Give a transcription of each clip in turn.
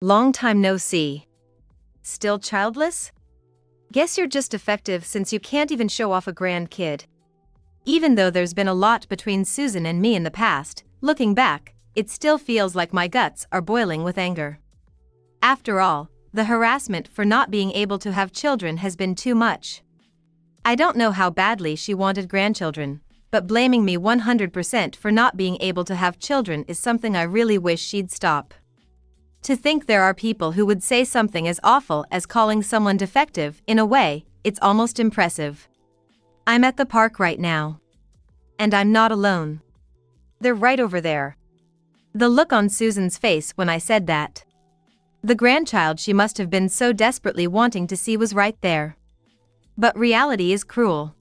Long time no see. Still childless? Guess you're just defective since you can't even show off a grand kid. Even though there's been a lot between Susan and me in the past, looking back, it still feels like my guts are boiling with anger. After all, the harassment for not being able to have children has been too much. I don't know how badly she wanted grandchildren, but blaming me 100% for not being able to have children is something I really wish she'd stop. To think there are people who would say something as awful as calling someone defective, in a way, it's almost impressive. I'm at the park right now. And I'm not alone. They're right over there. The look on Susan's face when I said that. The grandchild she must have been so desperately wanting to see was right there. But reality is cruel.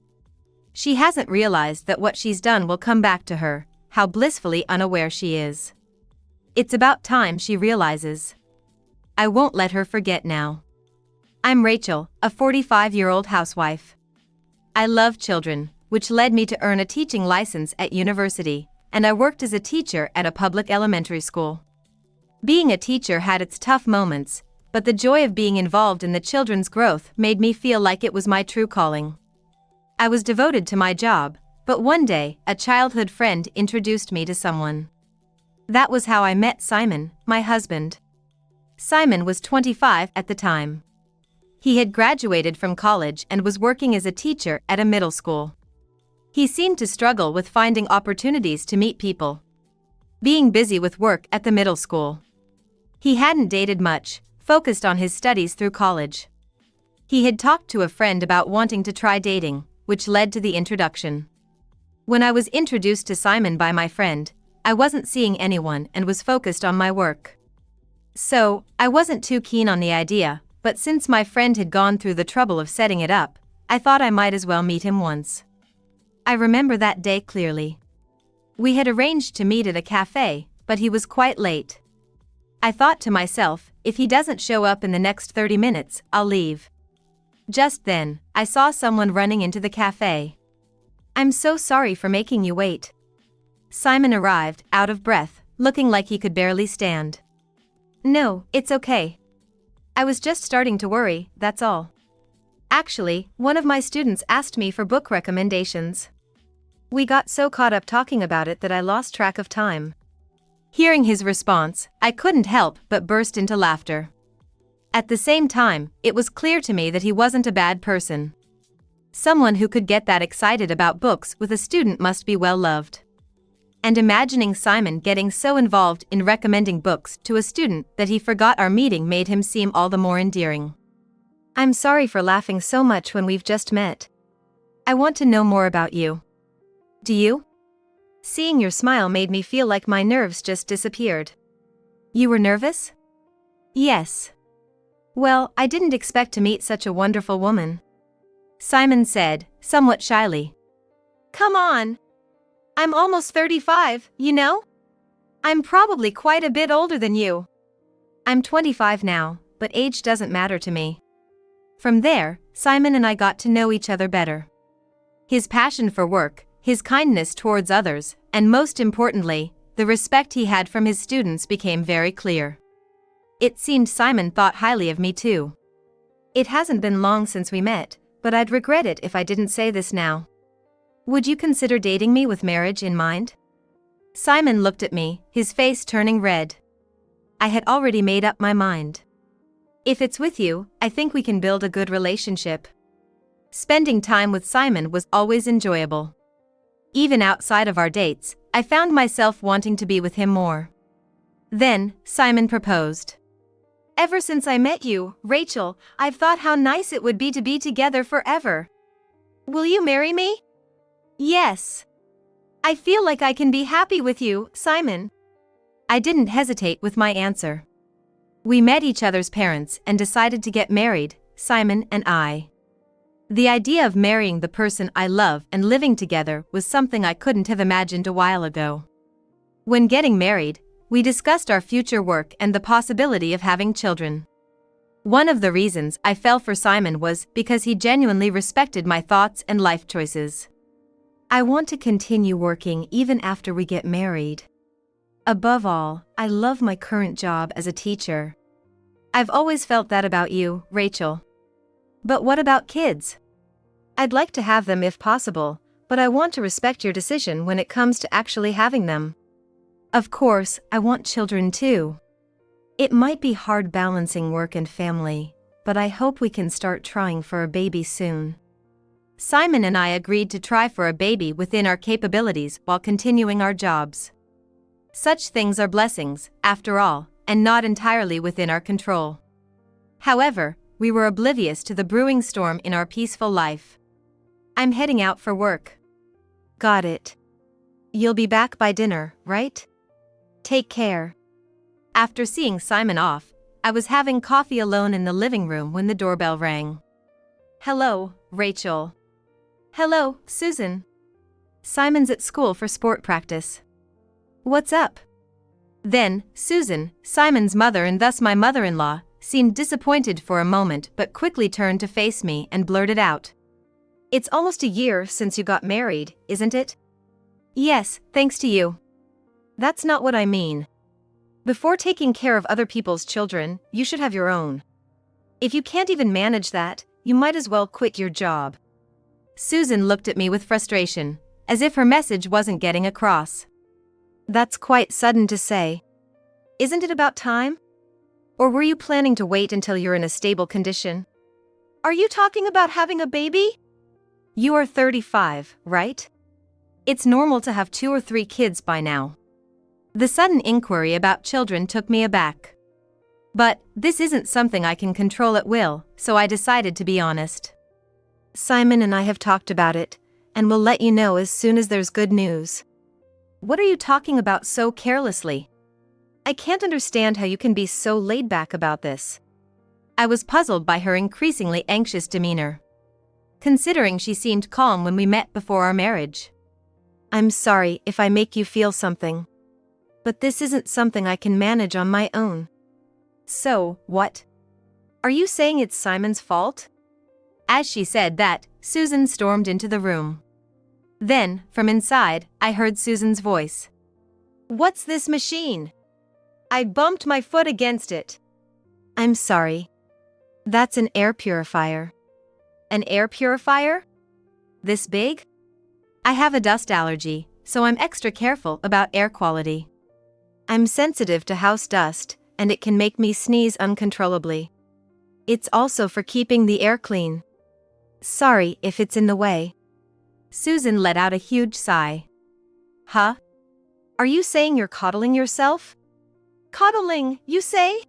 She hasn't realized that what she's done will come back to her, how blissfully unaware she is. It's about time she realizes. I won't let her forget now. I'm Rachel, a 45-year-old housewife. I love children, which led me to earn a teaching license at university, and I worked as a teacher at a public elementary school. Being a teacher had its tough moments, but the joy of being involved in the children's growth made me feel like it was my true calling. I was devoted to my job, but one day, a childhood friend introduced me to someone. That was how I met Simon, my husband. Simon was 25 at the time. He had graduated from college and was working as a teacher at a middle school. He seemed to struggle with finding opportunities to meet people. Being busy with work at the middle school. He hadn't dated much, focused on his studies through college. He had talked to a friend about wanting to try dating, which led to the introduction. When I was introduced to Simon by my friend, I wasn't seeing anyone and was focused on my work. So, I wasn't too keen on the idea, but since my friend had gone through the trouble of setting it up, I thought I might as well meet him once. I remember that day clearly. We had arranged to meet at a cafe, but he was quite late. I thought to myself, if he doesn't show up in the next 30 minutes, I'll leave. Just then, I saw someone running into the cafe. I'm so sorry for making you wait. Simon arrived, out of breath, looking like he could barely stand. No, it's okay. I was just starting to worry, that's all. Actually, one of my students asked me for book recommendations. We got so caught up talking about it that I lost track of time. Hearing his response, I couldn't help but burst into laughter. At the same time, it was clear to me that he wasn't a bad person. Someone who could get that excited about books with a student must be well loved. And imagining Simon getting so involved in recommending books to a student that he forgot our meeting made him seem all the more endearing. I'm sorry for laughing so much when we've just met. I want to know more about you. Do you? Seeing your smile made me feel like my nerves just disappeared. You were nervous? Yes. Well, I didn't expect to meet such a wonderful woman. Simon said, somewhat shyly. Come on. I'm almost 35, you know? I'm probably quite a bit older than you. I'm 25 now, but age doesn't matter to me. From there, Simon and I got to know each other better. His passion for work, his kindness towards others, and most importantly, the respect he had from his students became very clear. It seemed Simon thought highly of me too. It hasn't been long since we met, but I'd regret it if I didn't say this now. Would you consider dating me with marriage in mind? Simon looked at me, his face turning red. I had already made up my mind. If it's with you, I think we can build a good relationship. Spending time with Simon was always enjoyable. Even outside of our dates, I found myself wanting to be with him more. Then, Simon proposed. Ever since I met you, Rachel, I've thought how nice it would be to be together forever. Will you marry me? Yes. I feel like I can be happy with you, Simon. I didn't hesitate with my answer. We met each other's parents and decided to get married, Simon and I. The idea of marrying the person I love and living together was something I couldn't have imagined a while ago. When getting married, we discussed our future work and the possibility of having children. One of the reasons I fell for Simon was because he genuinely respected my thoughts and life choices. I want to continue working even after we get married. Above all, I love my current job as a teacher. I've always felt that about you, Rachel. But what about kids? I'd like to have them if possible, but I want to respect your decision when it comes to actually having them. Of course, I want children too. It might be hard balancing work and family, but I hope we can start trying for a baby soon. Simon and I agreed to try for a baby within our capabilities while continuing our jobs. Such things are blessings, after all, and not entirely within our control. However, we were oblivious to the brewing storm in our peaceful life. I'm heading out for work. Got it. You'll be back by dinner, right? Take care. After seeing Simon off, I was having coffee alone in the living room when the doorbell rang. Hello, Rachel. Hello, Susan. Simon's at school for sport practice. What's up? Then, Susan, Simon's mother and thus my mother-in-law, seemed disappointed for a moment but quickly turned to face me and blurted out. It's almost a year since you got married, isn't it? Yes, thanks to you. That's not what I mean. Before taking care of other people's children, you should have your own. If you can't even manage that, you might as well quit your job. Susan looked at me with frustration, as if her message wasn't getting across. That's quite sudden to say. Isn't it about time? Or were you planning to wait until you're in a stable condition? Are you talking about having a baby? You are 35, right? It's normal to have 2 or 3 kids by now. The sudden inquiry about children took me aback. But this isn't something I can control at will, so I decided to be honest. Simon and I have talked about it, and we'll let you know as soon as there's good news. What are you talking about so carelessly? I can't understand how you can be so laid back about this. I was puzzled by her increasingly anxious demeanor, considering she seemed calm when we met before our marriage. I'm sorry if I make you feel something. But this isn't something I can manage on my own. So, what? Are you saying it's Simon's fault? As she said that, Susan stormed into the room. Then, from inside, I heard Susan's voice. What's this machine? I bumped my foot against it. I'm sorry. That's an air purifier. An air purifier? This big? I have a dust allergy, so I'm extra careful about air quality. I'm sensitive to house dust, and it can make me sneeze uncontrollably. It's also for keeping the air clean. Sorry if it's in the way. Susan let out a huge sigh. Huh? Are you saying you're coddling yourself? Coddling, you say?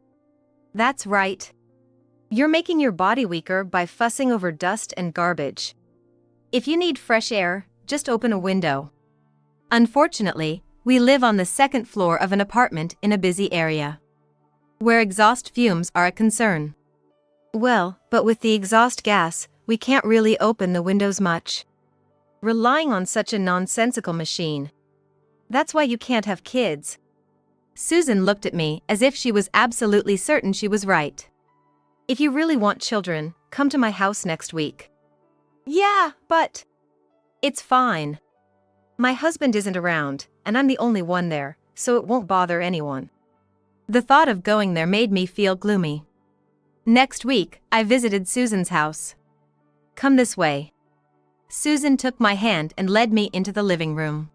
That's right. You're making your body weaker by fussing over dust and garbage. If you need fresh air, just open a window. Unfortunately, we live on the 2nd floor of an apartment in a busy area, where exhaust fumes are a concern. Well, but with the exhaust gas, we can't really open the windows much. Relying on such a nonsensical machine. That's why you can't have kids. Susan looked at me as if she was absolutely certain she was right. If you really want children, come to my house next week. Yeah, but... It's fine. My husband isn't around, and I'm the only one there, so it won't bother anyone. The thought of going there made me feel gloomy. Next week, I visited Susan's house. Come this way. Susan took my hand and led me into the living room.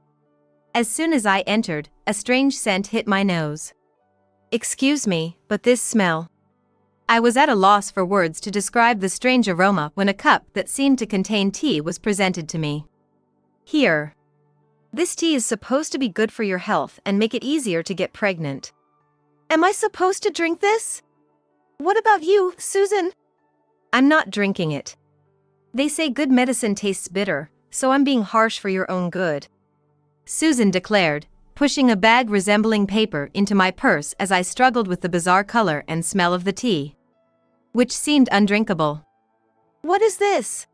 As soon as I entered, a strange scent hit my nose. Excuse me, but this smell... I was at a loss for words to describe the strange aroma when a cup that seemed to contain tea was presented to me. Here. This tea is supposed to be good for your health and make it easier to get pregnant. Am I supposed to drink this? What about you, Susan? I'm not drinking it. They say good medicine tastes bitter, so I'm being harsh for your own good. Susan declared, pushing a bag resembling paper into my purse as I struggled with the bizarre color and smell of the tea, which seemed undrinkable. What is this?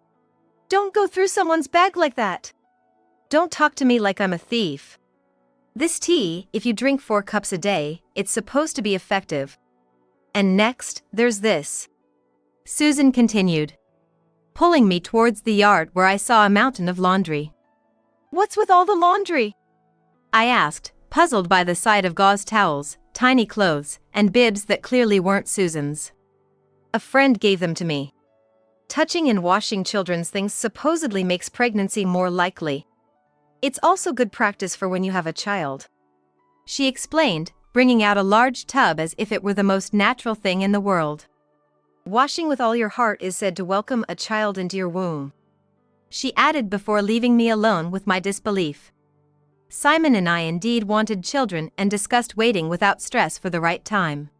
Don't go through someone's bag like that. Don't talk to me like I'm a thief. This tea, if you drink 4 cups a day, it's supposed to be effective. And next, there's this. Susan continued, pulling me towards the yard where I saw a mountain of laundry. What's with all the laundry? I asked, puzzled by the sight of gauze towels, tiny clothes, and bibs that clearly weren't Susan's. A friend gave them to me. Touching and washing children's things supposedly makes pregnancy more likely. It's also good practice for when you have a child. She explained, bringing out a large tub as if it were the most natural thing in the world. Washing with all your heart is said to welcome a child into your womb. She added before leaving me alone with my disbelief. Simon and I indeed wanted children and discussed waiting without stress for the right time.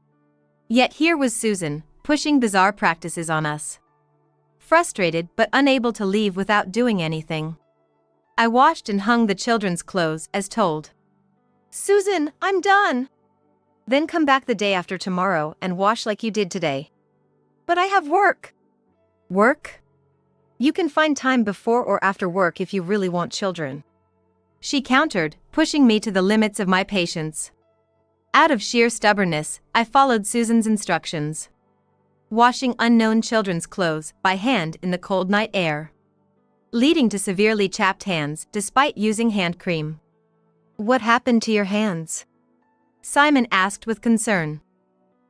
Yet here was Susan, pushing bizarre practices on us. Frustrated but unable to leave without doing anything. I washed and hung the children's clothes as told. "Susan, I'm done." "Then come back the day after tomorrow and wash like you did today." "But I have work." "Work? You can find time before or after work if you really want children," she countered, pushing me to the limits of my patience. Out of sheer stubbornness, I followed Susan's instructions. Washing unknown children's clothes by hand in the cold night air, leading to severely chapped hands despite using hand cream. "What happened to your hands?" Simon asked with concern,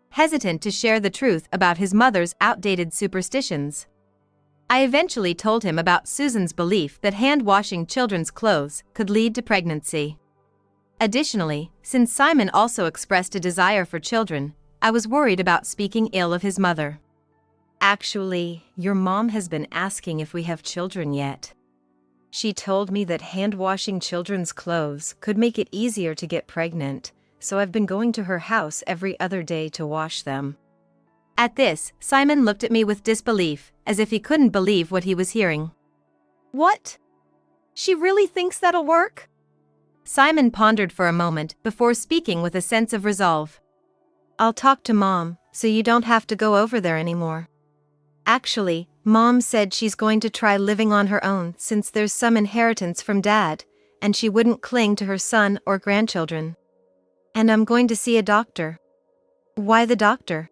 hesitant to share the truth about his mother's outdated superstitions. I eventually told him about Susan's belief that hand-washing children's clothes could lead to pregnancy. Additionally, since Simon also expressed a desire for children, I was worried about speaking ill of his mother. "Actually, your mom has been asking if we have children yet. She told me that hand-washing children's clothes could make it easier to get pregnant, so I've been going to her house every other day to wash them." At this, Simon looked at me with disbelief, as if he couldn't believe what he was hearing. "What? She really thinks that'll work?" Simon pondered for a moment before speaking with a sense of resolve. "I'll talk to Mom, so you don't have to go over there anymore. Actually, Mom said she's going to try living on her own since there's some inheritance from Dad, and she wouldn't cling to her son or grandchildren. And I'm going to see a doctor." "Why the doctor?"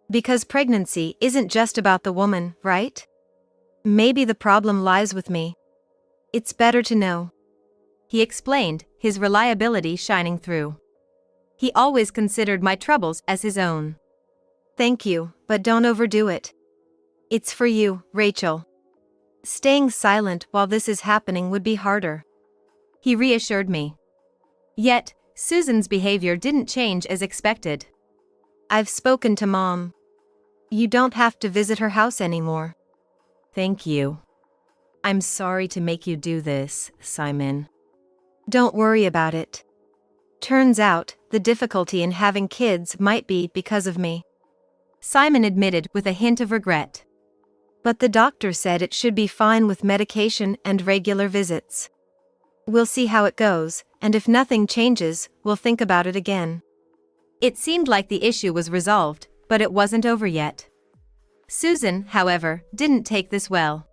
"Because pregnancy isn't just about the woman, right? Maybe the problem lies with me. It's better to know," he explained, his reliability shining through. He always considered my troubles as his own. "Thank you, but don't overdo it. It's for you, Rachel. Staying silent while this is happening would be harder," he reassured me. Yet, Susan's behavior didn't change as expected. "I've spoken to Mom. You don't have to visit her house anymore." "Thank you. I'm sorry to make you do this, Simon." "Don't worry about it. Turns out, the difficulty in having kids might be because of me," Simon admitted with a hint of regret. "But the doctor said it should be fine with medication and regular visits. We'll see how it goes, and if nothing changes, we'll think about it again." It seemed like the issue was resolved, but it wasn't over yet. Susan, however, didn't take this well.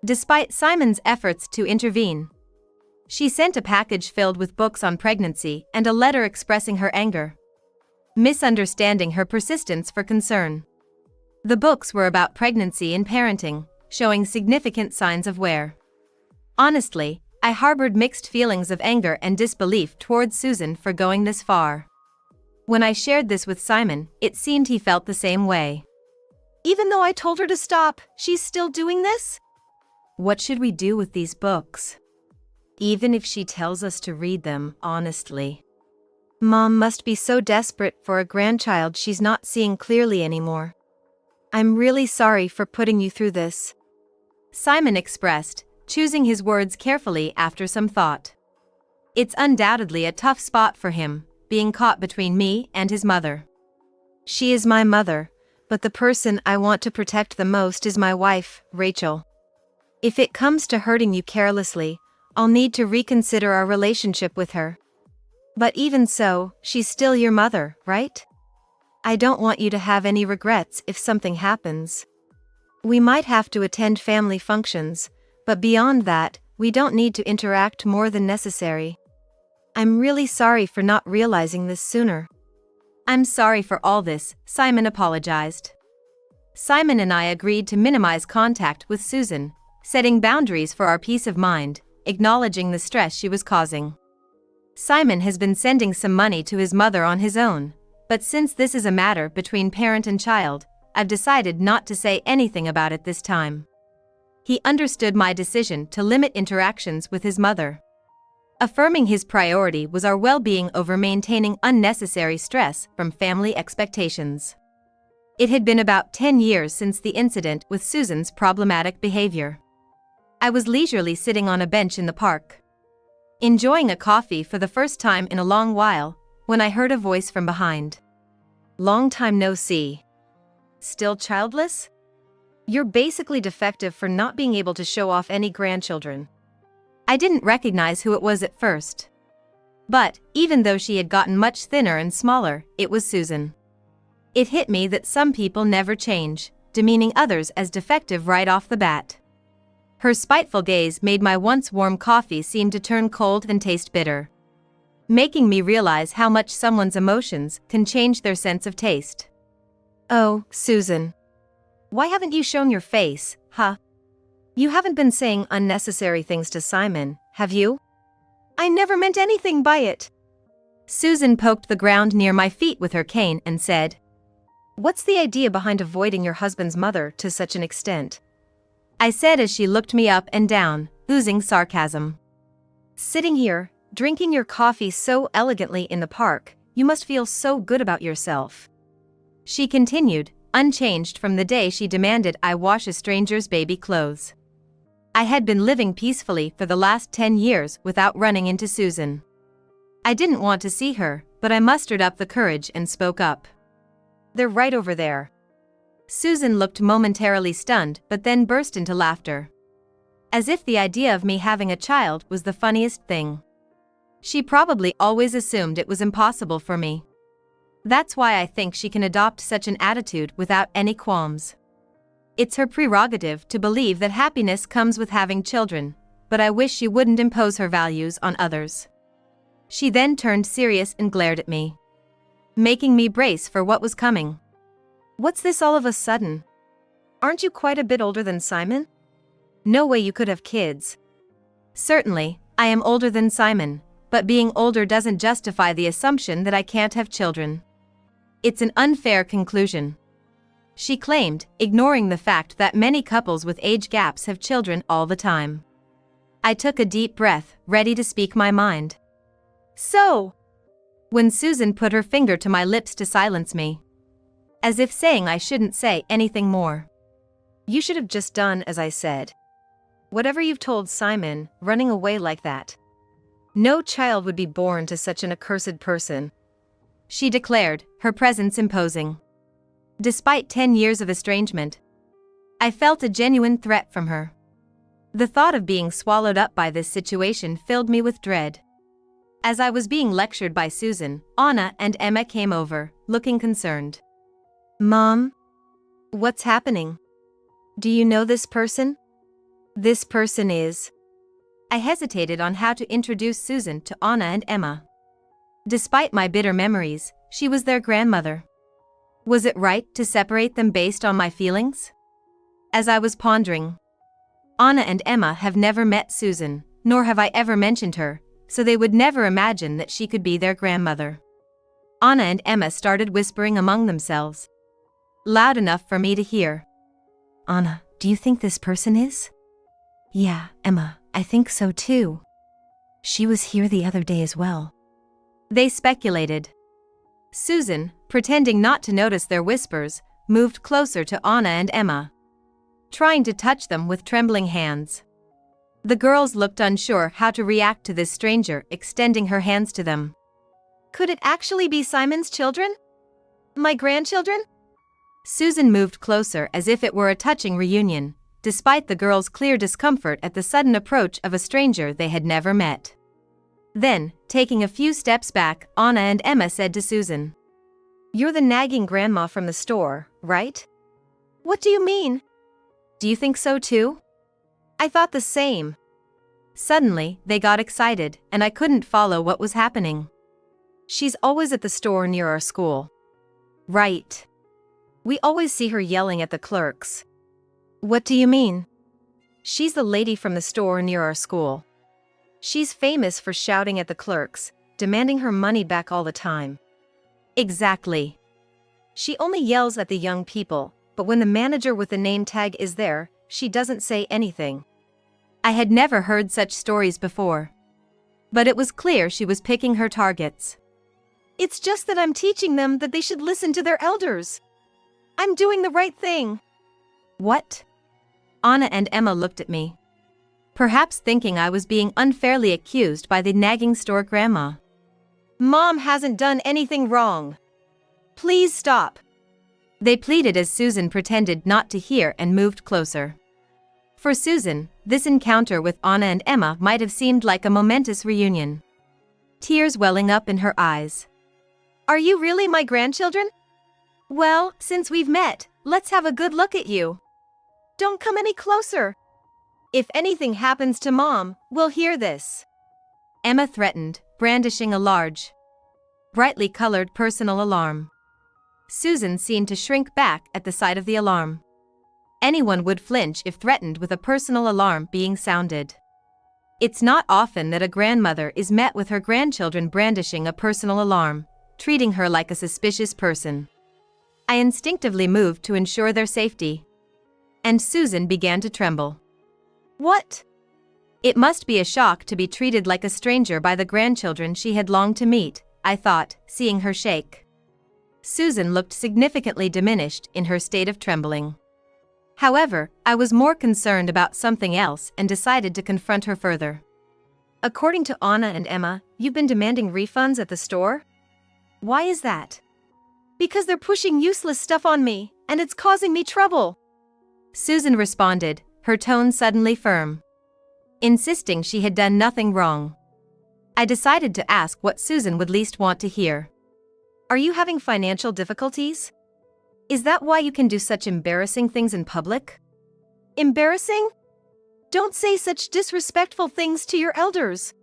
Despite Simon's efforts to intervene, she sent a package filled with books on pregnancy and a letter expressing her anger, misunderstanding her persistence for concern. The books were about pregnancy and parenting, showing significant signs of wear. Honestly, I harbored mixed feelings of anger and disbelief towards Susan for going this far. When I shared this with Simon, it seemed he felt the same way. "Even though I told her to stop, she's still doing this?" "What should we do with these books? Even if she tells us to read them, honestly." "Mom must be so desperate for a grandchild she's not seeing clearly anymore. I'm really sorry for putting you through this," Simon expressed, choosing his words carefully after some thought. It's undoubtedly a tough spot for him, being caught between me and his mother. "She is my mother, but the person I want to protect the most is my wife, Rachel. If it comes to hurting you carelessly, I'll need to reconsider our relationship with her. But even so, she's still your mother, right? I don't want you to have any regrets if something happens. We might have to attend family functions, but beyond that, we don't need to interact more than necessary. I'm really sorry for not realizing this sooner." "I'm sorry for all this," Simon apologized. Simon and I agreed to minimize contact with Susan, setting boundaries for our peace of mind, acknowledging the stress she was causing. Simon has been sending some money to his mother on his own, but since this is a matter between parent and child, I've decided not to say anything about it this time. He understood my decision to limit interactions with his mother. Affirming his priority was our well-being over maintaining unnecessary stress from family expectations. It had been about 10 years since the incident with Susan's problematic behavior. I was leisurely sitting on a bench in the park, enjoying a coffee for the first time in a long while, when I heard a voice from behind. "Long time no see. Still childless? You're basically defective for not being able to show off any grandchildren." I didn't recognize who it was at first. But, even though she had gotten much thinner and smaller, it was Susan. It hit me that some people never change, demeaning others as defective right off the bat. Her spiteful gaze made my once warm coffee seem to turn cold and taste bitter, making me realize how much someone's emotions can change their sense of taste. "Oh, Susan. Why haven't you shown your face, huh? You haven't been saying unnecessary things to Simon, have you?" "I never meant anything by it." Susan poked the ground near my feet with her cane and said, "What's the idea behind avoiding your husband's mother to such an extent?" I said as she looked me up and down, oozing sarcasm. "Sitting here, drinking your coffee so elegantly in the park, you must feel so good about yourself." She continued, unchanged from the day she demanded I wash a stranger's baby clothes. I had been living peacefully for the last 10 years without running into Susan. I didn't want to see her, but I mustered up the courage and spoke up. "They're right over there." Susan looked momentarily stunned but then burst into laughter, as if the idea of me having a child was the funniest thing. She probably always assumed it was impossible for me. That's why I think she can adopt such an attitude without any qualms. It's her prerogative to believe that happiness comes with having children, but I wish she wouldn't impose her values on others. She then turned serious and glared at me, making me brace for what was coming. "What's this all of a sudden? Aren't you quite a bit older than Simon? No way you could have kids." Certainly, I am older than Simon, but being older doesn't justify the assumption that I can't have children. It's an unfair conclusion, she claimed, ignoring the fact that many couples with age gaps have children all the time. I took a deep breath, ready to speak my mind. "So," when Susan put her finger to my lips to silence me, as if saying I shouldn't say anything more. "You should have just done as I said. Whatever you've told Simon, running away like that. No child would be born to such an accursed person," she declared, her presence imposing. Despite 10 years of estrangement, I felt a genuine threat from her. The thought of being swallowed up by this situation filled me with dread. As I was being lectured by Susan, Anna and Emma came over, looking concerned. "Mom? What's happening? Do you know this person?" "This person is..." I hesitated on how to introduce Susan to Anna and Emma. Despite my bitter memories, she was their grandmother. Was it right to separate them based on my feelings? As I was pondering, Anna and Emma have never met Susan, nor have I ever mentioned her, so they would never imagine that she could be their grandmother. Anna and Emma started whispering among themselves, loud enough for me to hear. "Anna, do you think this person is?" "Yeah, Emma, I think so too. She was here the other day as well," they speculated. Susan, pretending not to notice their whispers, moved closer to Anna and Emma, trying to touch them with trembling hands. The girls looked unsure how to react to this stranger extending her hands to them. "Could it actually be Simon's children? My grandchildren?" Susan moved closer as if it were a touching reunion, despite the girls' clear discomfort at the sudden approach of a stranger they had never met. Then, taking a few steps back, Anna and Emma said to Susan, "You're the nagging grandma from the store, right?" "What do you mean?" "Do you think so too?" "I thought the same." Suddenly, they got excited, and I couldn't follow what was happening. "She's always at the store near our school." "Right. We always see her yelling at the clerks." "What do you mean?" "She's the lady from the store near our school. She's famous for shouting at the clerks, demanding her money back all the time. Exactly. She only yells at the young people, but when the manager with the name tag is there, she doesn't say anything. I had never heard such stories before. But it was clear she was picking her targets. It's just that I'm teaching them that they should listen to their elders. I'm doing the right thing. What? Anna and Emma looked at me, perhaps thinking I was being unfairly accused by the nagging store grandma. Mom hasn't done anything wrong. Please stop. They pleaded as Susan pretended not to hear and moved closer. For Susan, this encounter with Anna and Emma might have seemed like a momentous reunion. Tears welling up in her eyes. Are you really my grandchildren? Well, since we've met, let's have a good look at you. Don't come any closer. If anything happens to Mom, we'll hear this. Emma threatened, brandishing a large, brightly colored personal alarm. Susan seemed to shrink back at the sight of the alarm. Anyone would flinch if threatened with a personal alarm being sounded. It's not often that a grandmother is met with her grandchildren brandishing a personal alarm, treating her like a suspicious person. I instinctively moved to ensure their safety. And Susan began to tremble. What? It must be a shock to be treated like a stranger by the grandchildren she had longed to meet, I thought, seeing her shake. Susan looked significantly diminished in her state of trembling. However, I was more concerned about something else and decided to confront her further. According to Anna and Emma, you've been demanding refunds at the store? Why is that? Because they're pushing useless stuff on me, and it's causing me trouble. Susan responded, her tone suddenly firm, insisting she had done nothing wrong. I decided to ask what Susan would least want to hear. Are you having financial difficulties? Is that why you can do such embarrassing things in public? Embarrassing? Don't say such disrespectful things to your elders.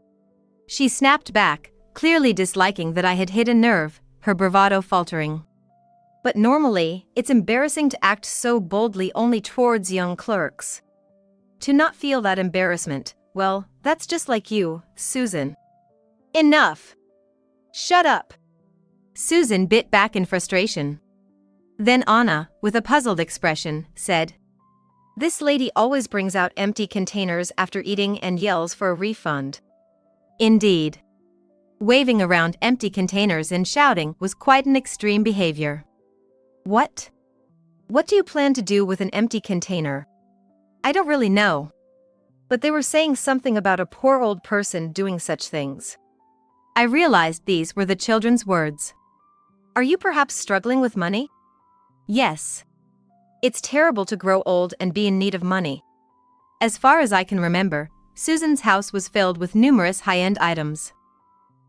She snapped back, clearly disliking that I had hit a nerve, her bravado faltering. But normally, it's embarrassing to act so boldly only towards young clerks. To not feel that embarrassment, well, that's just like you, Susan. Enough. Shut up. Susan bit back in frustration. Then Anna, with a puzzled expression, said, This lady always brings out empty containers after eating and yells for a refund. Indeed. Waving around empty containers and shouting was quite an extreme behavior. What? What do you plan to do with an empty container? I don't really know. But they were saying something about a poor old person doing such things. I realized these were the children's words. Are you perhaps struggling with money? Yes. It's terrible to grow old and be in need of money. As far as I can remember, Susan's house was filled with numerous high-end items.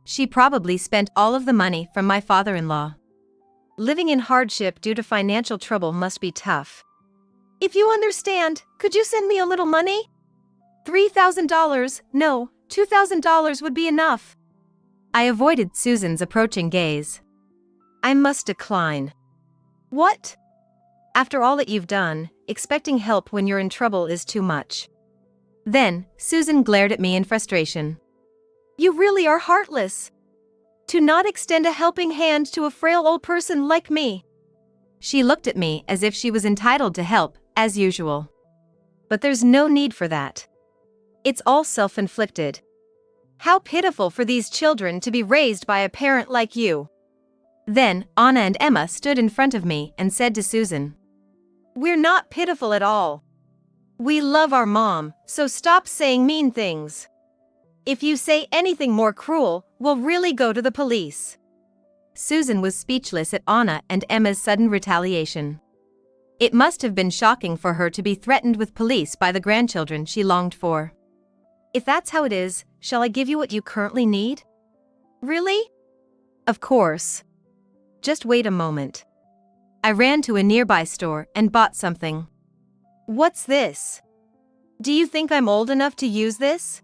She probably spent all of the money from my father-in-law. Living in hardship due to financial trouble must be tough. If you understand, could you send me a little money? $3,000, no, $2,000 would be enough. I avoided Susan's approaching gaze. I must decline. What? After all that you've done, expecting help when you're in trouble is too much. Then, Susan glared at me in frustration. You really are heartless. To not extend a helping hand to a frail old person like me. She looked at me as if she was entitled to help, as usual. But there's no need for that. It's all self-inflicted. How pitiful for these children to be raised by a parent like you. Then, Anna and Emma stood in front of me and said to Susan, We're not pitiful at all. We love our mom, so stop saying mean things. If you say anything more cruel, we'll really go to the police. Susan was speechless at Anna and Emma's sudden retaliation. It must have been shocking for her to be threatened with police by the grandchildren she longed for. If that's how it is, shall I give you what you currently need? Really? Of course. Just wait a moment. I ran to a nearby store and bought something. What's this? Do you think I'm old enough to use this?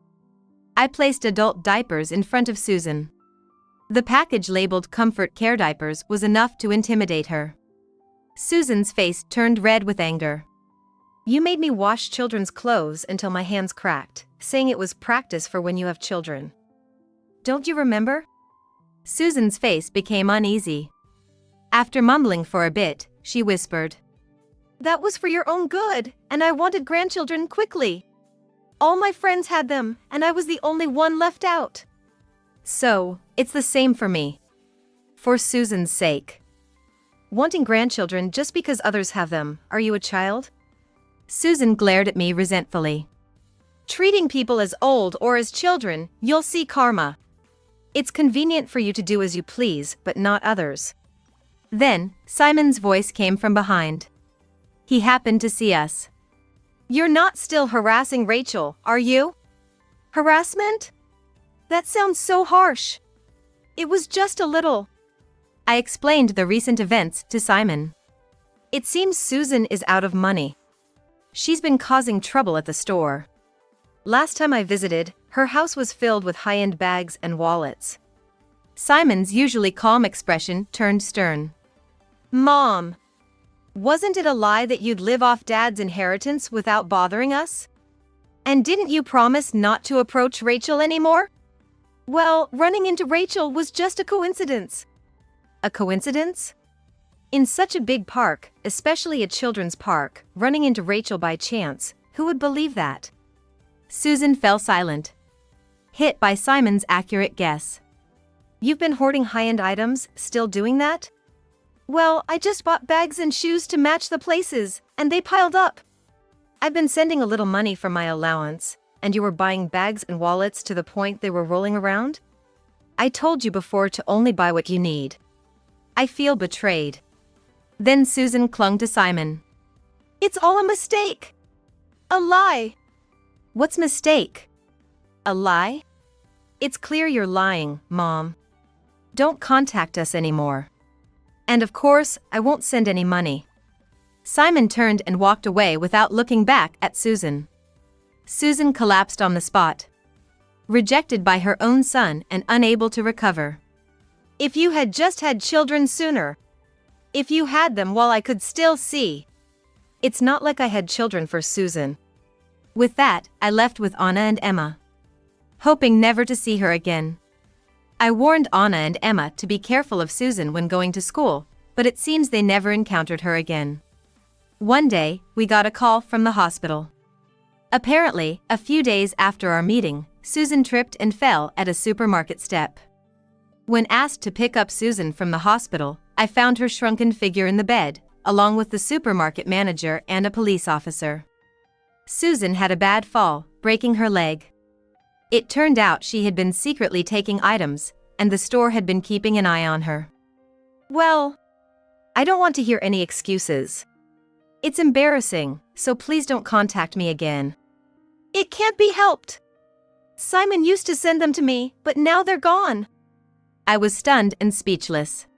I placed adult diapers in front of Susan. The package labeled Comfort Care Diapers was enough to intimidate her. Susan's face turned red with anger. You made me wash children's clothes until my hands cracked, saying it was practice for when you have children. Don't you remember? Susan's face became uneasy. After mumbling for a bit, she whispered, "That was for your own good, and I wanted grandchildren quickly. All my friends had them, and I was the only one left out." So, it's the same for me. For Susan's sake. Wanting grandchildren just because others have them, are you a child? Susan glared at me resentfully. Treating people as old or as children, you'll see karma. It's convenient for you to do as you please, but not others. Then, Simon's voice came from behind. He happened to see us. You're not still harassing Rachel, are you? Harassment? That sounds so harsh. It was just a little. I explained the recent events to Simon. It seems Susan is out of money. She's been causing trouble at the store. Last time I visited, her house was filled with high-end bags and wallets. Simon's usually calm expression turned stern. Mom, wasn't it a lie that you'd live off Dad's inheritance without bothering us? And didn't you promise not to approach Rachel anymore? Well, running into Rachel was just a coincidence. A coincidence? In such a big park, especially a children's park, running into Rachel by chance, who would believe that? Susan fell silent, hit by Simon's accurate guess. You've been hoarding high-end items, still doing that? Well, I just bought bags and shoes to match the places, and they piled up. I've been sending a little money from my allowance, and you were buying bags and wallets to the point they were rolling around? I told you before to only buy what you need. I feel betrayed. Then Susan clung to Simon. It's all a mistake. A lie. What's mistake? A lie? It's clear you're lying, Mom. Don't contact us anymore. And of course, I won't send any money. Simon turned and walked away without looking back at Susan. Susan collapsed on the spot. Rejected by her own son and unable to recover. If you had just had children sooner. If you had them while I could still see. It's not like I had children for Susan. With that, I left with Anna and Emma, hoping never to see her again. I warned Anna and Emma to be careful of Susan when going to school, but it seems they never encountered her again. One day, we got a call from the hospital. Apparently, a few days after our meeting, Susan tripped and fell at a supermarket step. When asked to pick up Susan from the hospital, I found her shrunken figure in the bed, along with the supermarket manager and a police officer. Susan had a bad fall, breaking her leg. It turned out she had been secretly taking items, and the store had been keeping an eye on her. Well, I don't want to hear any excuses. It's embarrassing, so please don't contact me again. It can't be helped. Simon used to send them to me, but now they're gone. I was stunned and speechless.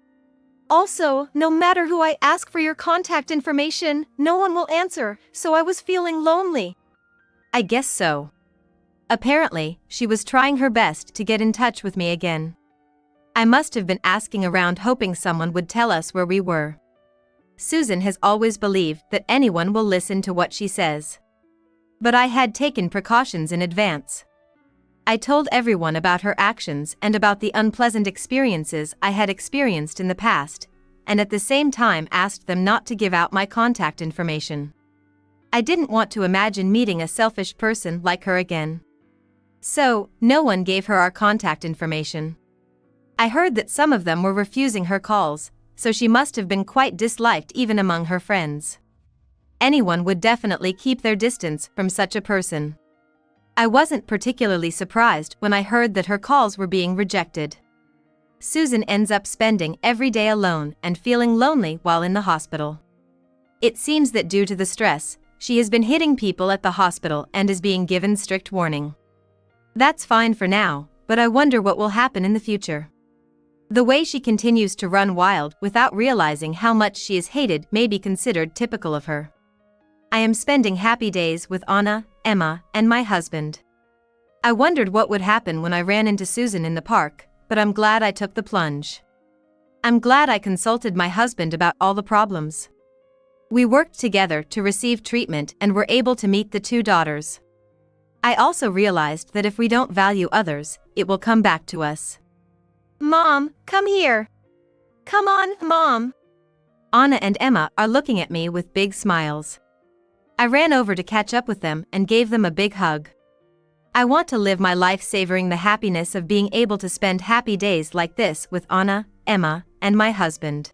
Also, no matter who I ask for your contact information, no one will answer, so I was feeling lonely. I guess so. Apparently, she was trying her best to get in touch with me again. I must have been asking around hoping someone would tell us where we were. Susan has always believed that anyone will listen to what she says. But I had taken precautions in advance. I told everyone about her actions and about the unpleasant experiences I had experienced in the past, and at the same time asked them not to give out my contact information. I didn't want to imagine meeting a selfish person like her again. So, no one gave her our contact information. I heard that some of them were refusing her calls, so she must have been quite disliked even among her friends. Anyone would definitely keep their distance from such a person. I wasn't particularly surprised when I heard that her calls were being rejected. Susan ends up spending every day alone and feeling lonely while in the hospital. It seems that due to the stress, she has been hitting people at the hospital and is being given strict warning. That's fine for now, but I wonder what will happen in the future. The way she continues to run wild without realizing how much she is hated may be considered typical of her. I am spending happy days with Anna, Emma, and my husband. I wondered what would happen when I ran into Susan in the park, but I'm glad I took the plunge. I'm glad I consulted my husband about all the problems. We worked together to receive treatment and were able to meet the two daughters. I also realized that if we don't value others, it will come back to us. Mom, come here. Come on, Mom. Anna and Emma are looking at me with big smiles. I ran over to catch up with them and gave them a big hug. I want to live my life savoring the happiness of being able to spend happy days like this with Anna, Emma, and my husband.